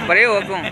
परे हो क्यों?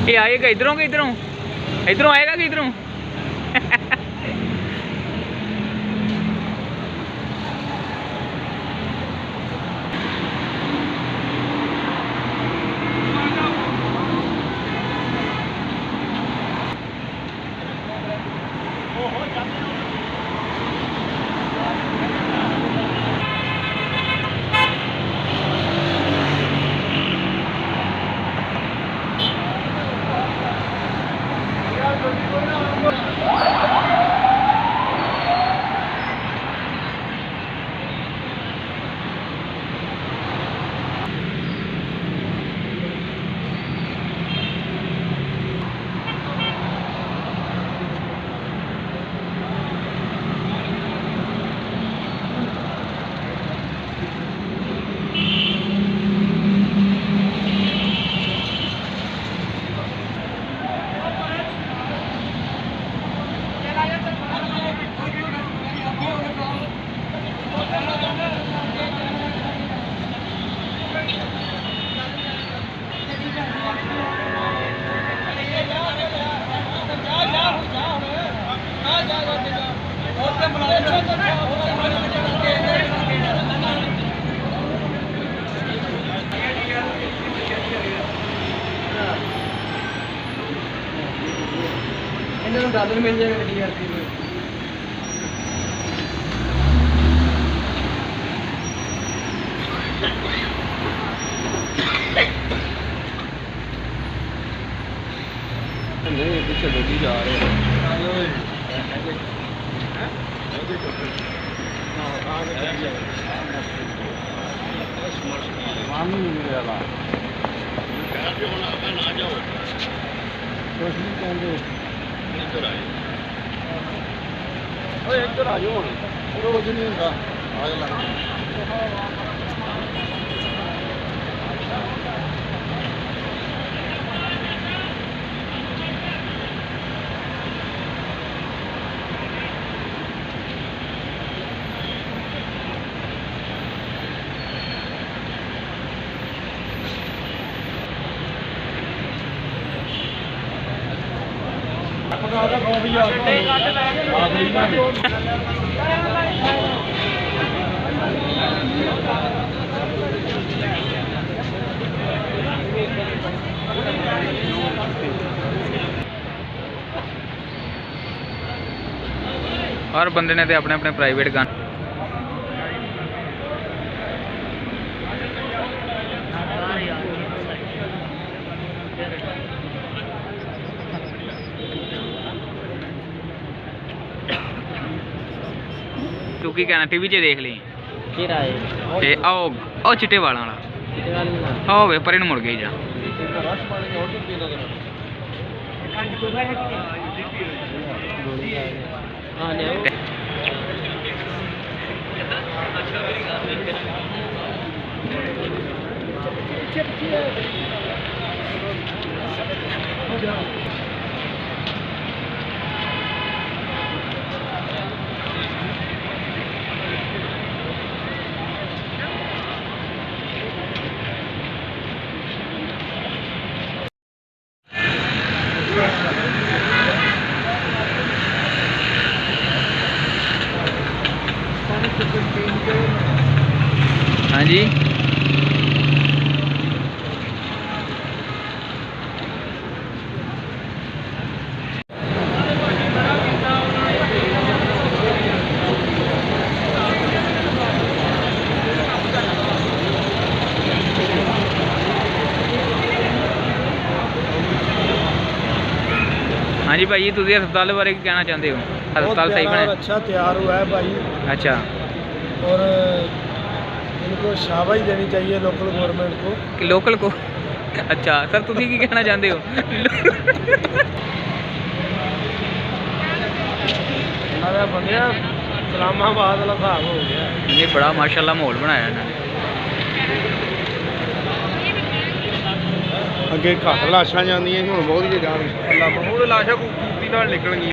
ये आएगा इधरों के इधरों इधरों आएगा कि इधरों? डॉलर मिल जाएगा DRP में। नहीं पीछे लगी जा रहे हैं। इधर आ जाओ कुछ नहीं होगा आगे लगा हर बंदे ने तो अपने अपने प्राइवेट गन तू की कहना टीवी च देख ली आओ चिट्टे वाला ਹੋਵੇ ਪਰੇ ਨੂੰ ਮੁੜ ਗਈ ਜਾ। ਰਸ਼ ਪਾਣੀ ਹੋਰ ਤੋਂ ਪੀਣਾ ਦੇਣਾ ਹਾਂ ਨੇ हाँ जी हाँ जी भाई तुम अस्पताल बारे की कहना चाहते हो? अस्पताल सही बने? अच्छा तैयार हुआ है भाई अच्छा और इनको शाबाश देनी चाहिए लोकल गवर्नमेंट को लोकल को अच्छा सर तुम की कहना चाहते हो? बंदिया इस्लामाबाद वाला हिसाब हो गया ये बड़ा माशाल्लाह माहौल बनाया इन्होंने। ਅੱਗੇ ਘੱਟ ਲਾਸ਼ਾਂ ਜਾਂਦੀਆਂ ਸੀ ਹੁਣ ਬਹੁਤ ਜੇ ਜਾਣ ਅੱਲਾ ਬਹੁਤ ਲਾਸ਼ਾਂ ਖੂਬਸੂਰਤੀ ਨਾਲ ਨਿਕਲ ਗਈਆਂ